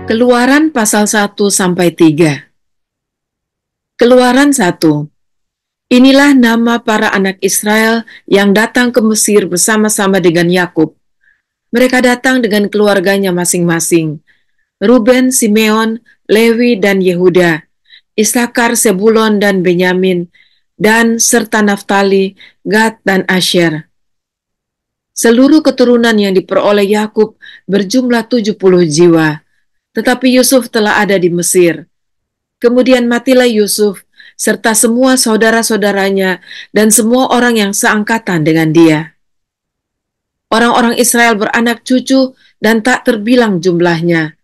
Keluaran pasal 1-3. Keluaran 1. Inilah nama para anak Israel yang datang ke Mesir bersama-sama dengan Yakub. Mereka datang dengan keluarganya masing-masing. Ruben, Simeon, Lewi, dan Yehuda, Isakar, Sebulon, dan Benyamin, dan serta Naftali, Gad, dan Asher. Seluruh keturunan yang diperoleh Yakub berjumlah 70 jiwa. Tetapi Yusuf telah ada di Mesir. Kemudian matilah Yusuf, serta semua saudara-saudaranya dan semua orang yang seangkatan dengan dia. Orang-orang Israel beranak cucu dan tak terbilang jumlahnya.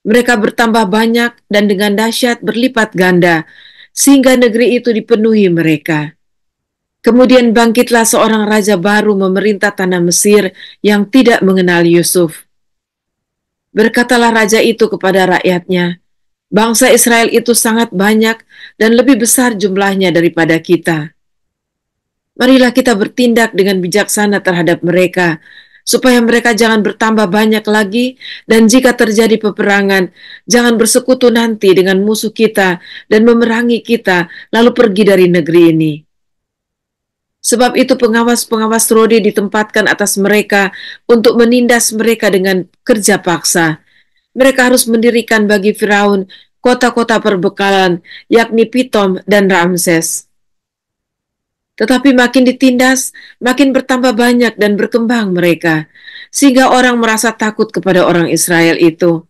Mereka bertambah banyak dan dengan dahsyat berlipat ganda, sehingga negeri itu dipenuhi mereka. Kemudian bangkitlah seorang raja baru memerintah tanah Mesir yang tidak mengenal Yusuf. Berkatalah raja itu kepada rakyatnya, "Bangsa Israel itu sangat banyak dan lebih besar jumlahnya daripada kita. Marilah kita bertindak dengan bijaksana terhadap mereka, supaya mereka jangan bertambah banyak lagi, dan jika terjadi peperangan, jangan bersekutu nanti dengan musuh kita dan memerangi kita, lalu pergi dari negeri ini." Sebab itu pengawas-pengawas Rodi ditempatkan atas mereka untuk menindas mereka dengan kerja paksa. Mereka harus mendirikan bagi Firaun kota-kota perbekalan, yakni Pitom dan Ramses. Tetapi makin ditindas, makin bertambah banyak dan berkembang mereka, sehingga orang merasa takut kepada orang Israel itu.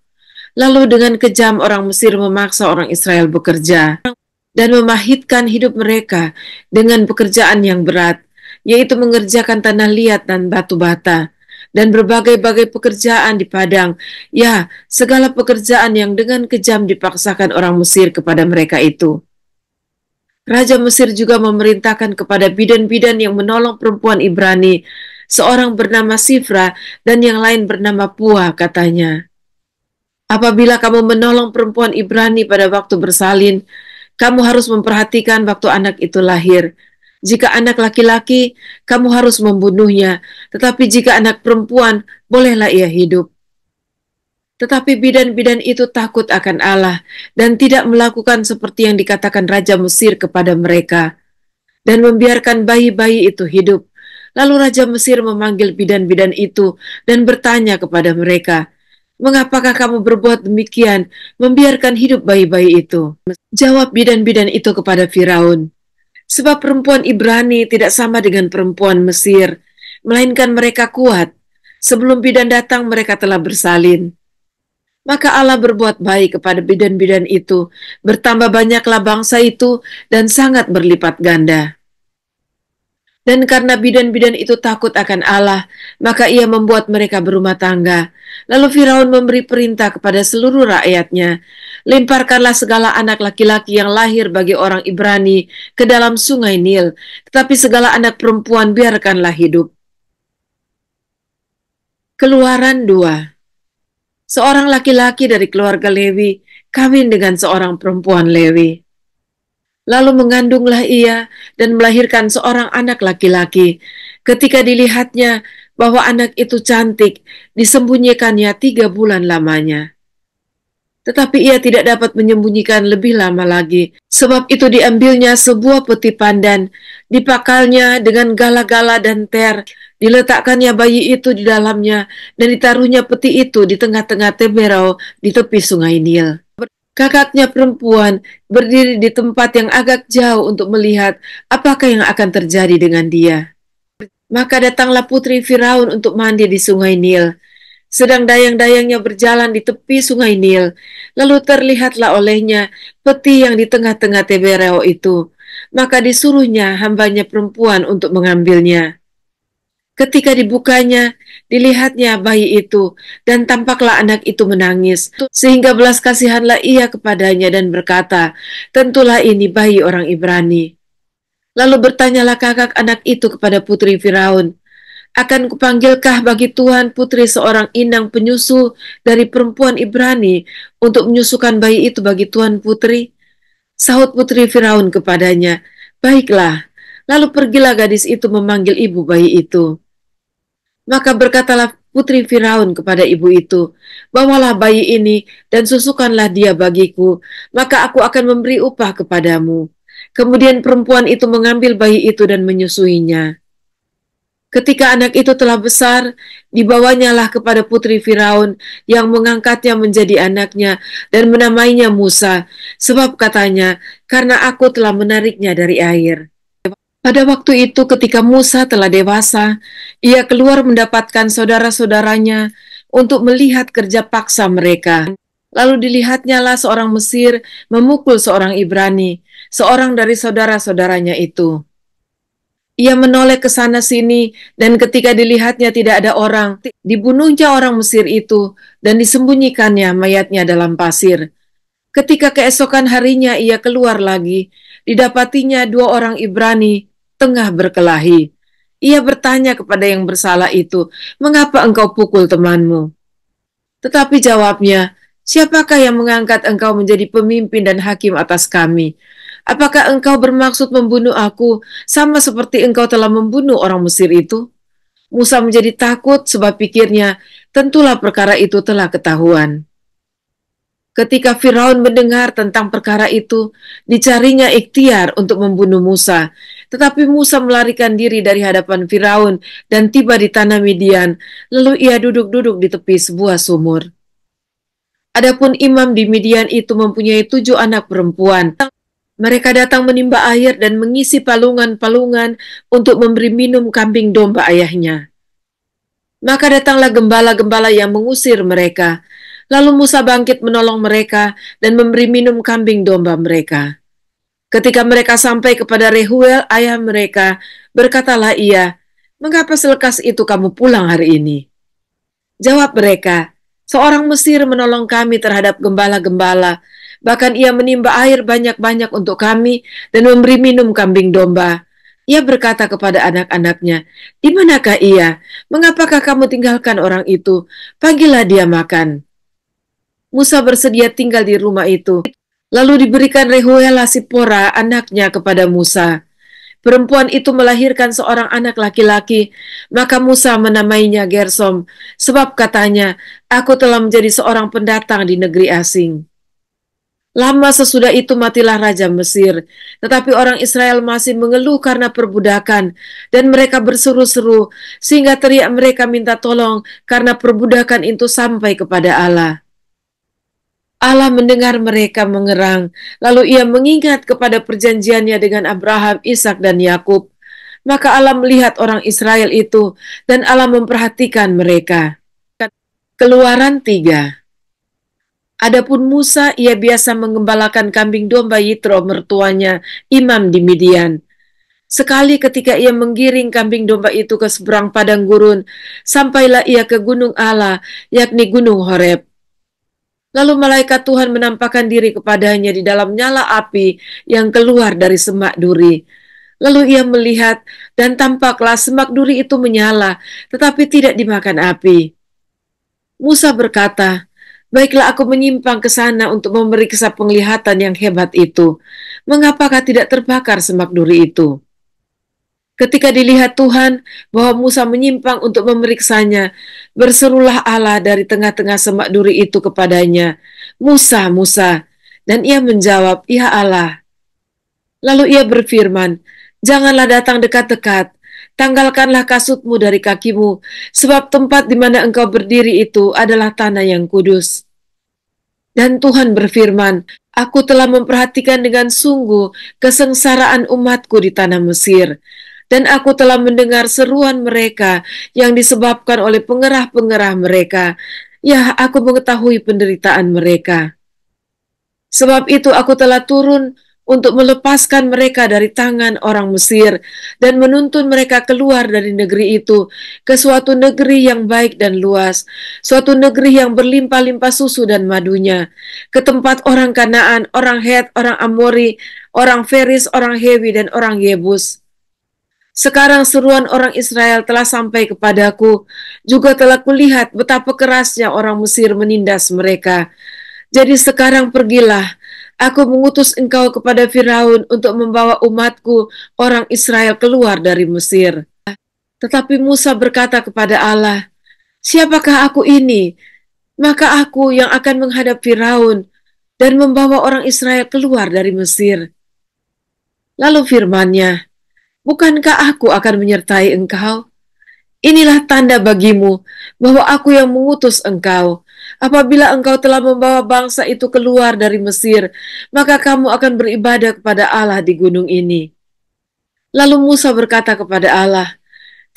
Lalu dengan kejam orang Mesir memaksa orang Israel bekerja dan memahitkan hidup mereka dengan pekerjaan yang berat, yaitu mengerjakan tanah liat dan batu bata, dan berbagai-bagai pekerjaan di padang, ya, segala pekerjaan yang dengan kejam dipaksakan orang Mesir kepada mereka itu. Raja Mesir juga memerintahkan kepada bidan-bidan yang menolong perempuan Ibrani, seorang bernama Sifra dan yang lain bernama Pua, katanya, "Apabila kamu menolong perempuan Ibrani pada waktu bersalin, kamu harus memperhatikan waktu anak itu lahir. Jika anak laki-laki, kamu harus membunuhnya, tetapi jika anak perempuan, bolehlah ia hidup." Tetapi bidan-bidan itu takut akan Allah dan tidak melakukan seperti yang dikatakan Raja Mesir kepada mereka, dan membiarkan bayi-bayi itu hidup. Lalu Raja Mesir memanggil bidan-bidan itu dan bertanya kepada mereka, "Mengapakah kamu berbuat demikian, membiarkan hidup bayi-bayi itu?" Jawab bidan-bidan itu kepada Firaun, "Sebab perempuan Ibrani tidak sama dengan perempuan Mesir, melainkan mereka kuat. Sebelum bidan datang mereka telah bersalin." Maka Allah berbuat baik kepada bidan-bidan itu, bertambah banyaklah bangsa itu dan sangat berlipat ganda. Dan karena bidan-bidan itu takut akan Allah, maka ia membuat mereka berumah tangga. Lalu Firaun memberi perintah kepada seluruh rakyatnya, "Lemparkanlah segala anak laki-laki yang lahir bagi orang Ibrani ke dalam sungai Nil, tetapi segala anak perempuan biarkanlah hidup." Keluaran 2. Seorang laki-laki dari keluarga Lewi kawin dengan seorang perempuan Lewi. Lalu mengandunglah ia dan melahirkan seorang anak laki-laki. Ketika dilihatnya bahwa anak itu cantik, disembunyikannya 3 bulan lamanya. Tetapi ia tidak dapat menyembunyikan lebih lama lagi. Sebab itu diambilnya sebuah peti pandan, dipakalnya dengan gala-gala dan ter, diletakkannya bayi itu di dalamnya, dan ditaruhnya peti itu di tengah-tengah teberau di tepi sungai Nil. Kakaknya perempuan berdiri di tempat yang agak jauh untuk melihat apakah yang akan terjadi dengan dia. Maka datanglah putri Firaun untuk mandi di sungai Nil. Sedang dayang-dayangnya berjalan di tepi sungai Nil, lalu terlihatlah olehnya peti yang di tengah-tengah teberau itu. Maka disuruhnya hambanya perempuan untuk mengambilnya. Ketika dibukanya, dilihatnya bayi itu, dan tampaklah anak itu menangis, sehingga belas kasihanlah ia kepadanya dan berkata, "Tentulah ini bayi orang Ibrani." Lalu bertanyalah kakak anak itu kepada putri Firaun, "Akan kupanggilkah bagi Tuhan putri seorang inang penyusu dari perempuan Ibrani untuk menyusukan bayi itu bagi Tuhan putri?" Sahut putri Firaun kepadanya, "Baiklah." Lalu pergilah gadis itu memanggil ibu bayi itu. Maka berkatalah putri Firaun kepada ibu itu, "Bawalah bayi ini dan susukanlah dia bagiku, maka aku akan memberi upah kepadamu." Kemudian perempuan itu mengambil bayi itu dan menyusuinya. Ketika anak itu telah besar, dibawanyalah kepada putri Firaun yang mengangkatnya menjadi anaknya dan menamainya Musa, sebab katanya, "Karena aku telah menariknya dari air." Pada waktu itu ketika Musa telah dewasa, ia keluar mendapatkan saudara-saudaranya untuk melihat kerja paksa mereka. Lalu dilihatnyalah seorang Mesir memukul seorang Ibrani, seorang dari saudara-saudaranya itu. Ia menoleh ke sana-sini, dan ketika dilihatnya tidak ada orang, dibunuhnya orang Mesir itu, dan disembunyikannya mayatnya dalam pasir. Ketika keesokan harinya ia keluar lagi, didapatinya dua orang Ibrani tengah berkelahi. Ia bertanya kepada yang bersalah itu, "Mengapa engkau pukul temanmu?" Tetapi jawabnya, "Siapakah yang mengangkat engkau menjadi pemimpin dan hakim atas kami? Apakah engkau bermaksud membunuh aku, sama seperti engkau telah membunuh orang Mesir itu?" Musa menjadi takut sebab pikirnya, tentulah perkara itu telah ketahuan. Ketika Firaun mendengar tentang perkara itu, dicarinya ikhtiar untuk membunuh Musa. Tetapi Musa melarikan diri dari hadapan Firaun dan tiba di tanah Midian, lalu ia duduk-duduk di tepi sebuah sumur. Adapun imam di Midian itu mempunyai 7 anak perempuan. Mereka datang menimba air dan mengisi palungan-palungan untuk memberi minum kambing domba ayahnya. Maka datanglah gembala-gembala yang mengusir mereka. Lalu Musa bangkit menolong mereka dan memberi minum kambing domba mereka. Ketika mereka sampai kepada Rehuel, ayah mereka, berkatalah ia, "Mengapa selekas itu kamu pulang hari ini?" Jawab mereka, "Seorang Mesir menolong kami terhadap gembala-gembala. Bahkan ia menimba air banyak-banyak untuk kami dan memberi minum kambing domba." Ia berkata kepada anak-anaknya, "Di manakah ia? Mengapakah kamu tinggalkan orang itu? Panggillah dia makan." Musa bersedia tinggal di rumah itu. Lalu diberikan Rehuela Sipora anaknya kepada Musa. Perempuan itu melahirkan seorang anak laki-laki, maka Musa menamainya Gersom, sebab katanya, "Aku telah menjadi seorang pendatang di negeri asing." Lama sesudah itu matilah Raja Mesir, tetapi orang Israel masih mengeluh karena perbudakan, dan mereka berseru-seru, sehingga teriak mereka minta tolong karena perbudakan itu sampai kepada Allah. Allah mendengar mereka mengerang, lalu ia mengingat kepada perjanjiannya dengan Abraham, Ishak dan Yakub. Maka Allah melihat orang Israel itu, dan Allah memperhatikan mereka. Keluaran 3. Adapun Musa, ia biasa mengembalakan kambing domba Yitro mertuanya, imam di Midian. Sekali ketika ia menggiring kambing domba itu ke seberang padang gurun, sampailah ia ke gunung Allah, yakni gunung Horeb. Lalu malaikat Tuhan menampakkan diri kepadanya di dalam nyala api yang keluar dari semak duri. Lalu ia melihat, dan tampaklah semak duri itu menyala, tetapi tidak dimakan api. Musa berkata, "Baiklah aku menyimpang ke sana untuk memeriksa penglihatan yang hebat itu. Mengapakah tidak terbakar semak duri itu?" Ketika dilihat Tuhan bahwa Musa menyimpang untuk memeriksanya, berserulah Allah dari tengah-tengah semak duri itu kepadanya, "Musa, Musa." Dan ia menjawab, "Ya Allah." Lalu ia berfirman, "Janganlah datang dekat-dekat, tanggalkanlah kasutmu dari kakimu, sebab tempat di mana engkau berdiri itu adalah tanah yang kudus." Dan Tuhan berfirman, "Aku telah memperhatikan dengan sungguh kesengsaraan umatku di tanah Mesir, dan aku telah mendengar seruan mereka yang disebabkan oleh pengerah-pengerah mereka. Ya, aku mengetahui penderitaan mereka. Sebab itu aku telah turun untuk melepaskan mereka dari tangan orang Mesir dan menuntun mereka keluar dari negeri itu ke suatu negeri yang baik dan luas, suatu negeri yang berlimpah-limpah susu dan madunya, ke tempat orang Kanaan, orang Het, orang Amori, orang Feris, orang Hewi, dan orang Yebus. Sekarang seruan orang Israel telah sampai kepadaku, juga telah kulihat betapa kerasnya orang Mesir menindas mereka. Jadi sekarang pergilah, aku mengutus engkau kepada Firaun untuk membawa umatku, orang Israel keluar dari Mesir." Tetapi Musa berkata kepada Allah, Siapakah aku ini? Maka aku yang akan menghadap Firaun dan membawa orang Israel keluar dari Mesir. Lalu firman-Nya, bukankah aku akan menyertai engkau? Inilah tanda bagimu bahwa aku yang mengutus engkau. Apabila engkau telah membawa bangsa itu keluar dari Mesir, maka kamu akan beribadah kepada Allah di gunung ini. Lalu Musa berkata kepada Allah,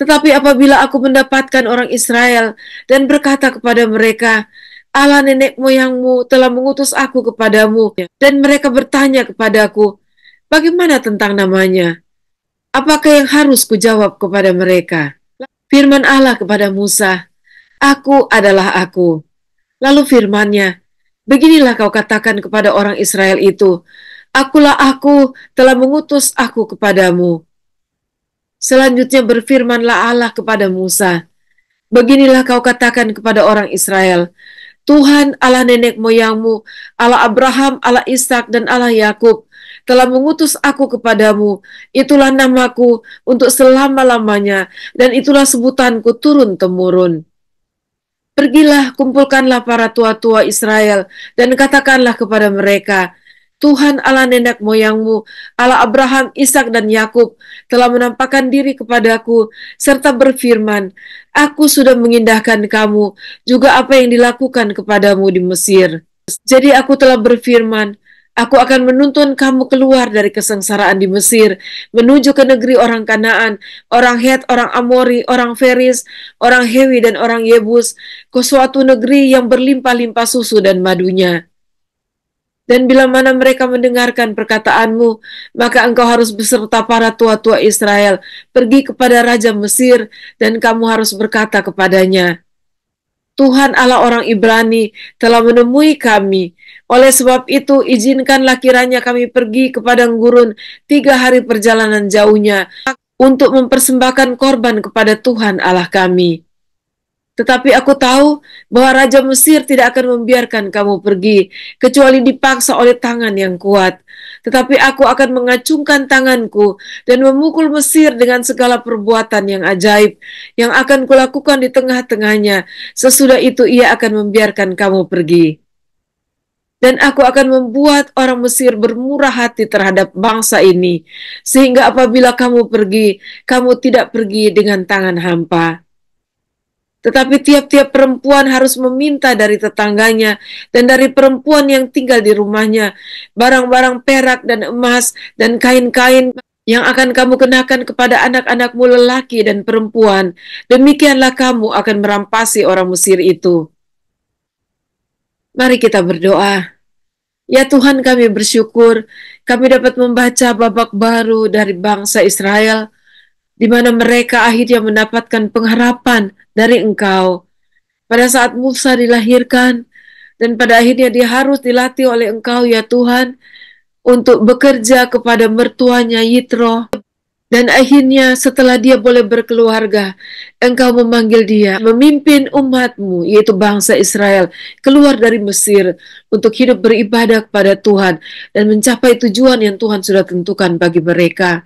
tetapi apabila aku mendapatkan orang Israel dan berkata kepada mereka, Allah nenek moyangmu telah mengutus aku kepadamu, dan mereka bertanya kepadaku, bagaimana tentang namanya? Apakah yang harus kujawab kepada mereka? Firman Allah kepada Musa, Aku adalah aku. Lalu firman-Nya, beginilah kau katakan kepada orang Israel itu, Akulah aku telah mengutus aku kepadamu. Selanjutnya berfirmanlah Allah kepada Musa, beginilah kau katakan kepada orang Israel, Tuhan Allah nenek moyangmu, Allah Abraham, Allah Ishak dan Allah Yakub telah mengutus aku kepadamu. Itulah namaku untuk selama-lamanya, dan itulah sebutanku turun-temurun. Pergilah, kumpulkanlah para tua-tua Israel, dan katakanlah kepada mereka, Tuhan Allah nenek moyangmu, Allah Abraham, Ishak dan Yakub telah menampakkan diri kepadaku, serta berfirman, Aku sudah mengindahkan kamu, juga apa yang dilakukan kepadamu di Mesir. Jadi aku telah berfirman, Aku akan menuntun kamu keluar dari kesengsaraan di Mesir, menuju ke negeri orang Kanaan, orang Het, orang Amori, orang Feris, orang Hewi, dan orang Yebus, ke suatu negeri yang berlimpah-limpah susu dan madunya. Dan bila mana mereka mendengarkan perkataanmu, maka engkau harus beserta para tua-tua Israel pergi kepada Raja Mesir, dan kamu harus berkata kepadanya, Tuhan Allah orang Ibrani telah menemui kami. Oleh sebab itu, izinkanlah kiranya kami pergi ke padang gurun 3 hari perjalanan jauhnya untuk mempersembahkan korban kepada Tuhan Allah kami. Tetapi aku tahu bahwa Raja Mesir tidak akan membiarkan kamu pergi, kecuali dipaksa oleh tangan yang kuat. Tetapi aku akan mengacungkan tanganku dan memukul Mesir dengan segala perbuatan yang ajaib yang akan kulakukan di tengah-tengahnya. Sesudah itu ia akan membiarkan kamu pergi. Dan aku akan membuat orang Mesir bermurah hati terhadap bangsa ini, sehingga apabila kamu pergi, kamu tidak pergi dengan tangan hampa. Tetapi tiap-tiap perempuan harus meminta dari tetangganya dan dari perempuan yang tinggal di rumahnya barang-barang perak dan emas dan kain-kain yang akan kamu kenakan kepada anak-anakmu lelaki dan perempuan. Demikianlah kamu akan merampasi orang Mesir itu. Mari kita berdoa. Ya Tuhan, kami bersyukur kami dapat membaca babak baru dari bangsa Israel, di mana mereka akhirnya mendapatkan pengharapan dari Engkau. Pada saat Musa dilahirkan, dan pada akhirnya dia harus dilatih oleh Engkau ya Tuhan, untuk bekerja kepada mertuanya Yitro. Dan akhirnya setelah dia boleh berkeluarga, Engkau memanggil dia memimpin umat-Mu, yaitu bangsa Israel, keluar dari Mesir untuk hidup beribadah kepada Tuhan dan mencapai tujuan yang Tuhan sudah tentukan bagi mereka.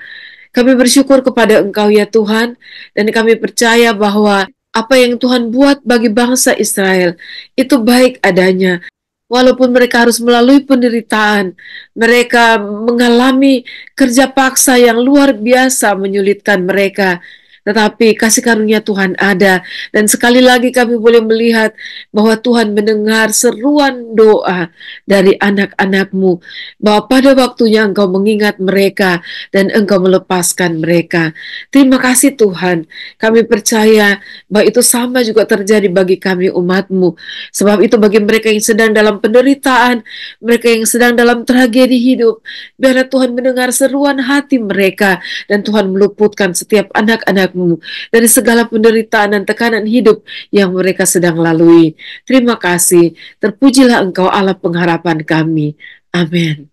Kami bersyukur kepada Engkau ya Tuhan, dan kami percaya bahwa apa yang Tuhan buat bagi bangsa Israel itu baik adanya. Walaupun mereka harus melalui penderitaan, mereka mengalami kerja paksa yang luar biasa menyulitkan mereka. Tetapi kasih karunia Tuhan ada. Dan sekali lagi kami boleh melihat bahwa Tuhan mendengar seruan doa dari anak-anak-Mu. Bahwa pada waktunya Engkau mengingat mereka dan Engkau melepaskan mereka. Terima kasih Tuhan. Kami percaya bahwa itu sama juga terjadi bagi kami umat-Mu. Sebab itu bagi mereka yang sedang dalam penderitaan, mereka yang sedang dalam tragedi hidup, biarlah Tuhan mendengar seruan hati mereka dan Tuhan meluputkan setiap anak-anak-Mu dari segala penderitaan dan tekanan hidup yang mereka sedang lalui. Terima kasih. Terpujilah Engkau Allah pengharapan kami. Amin.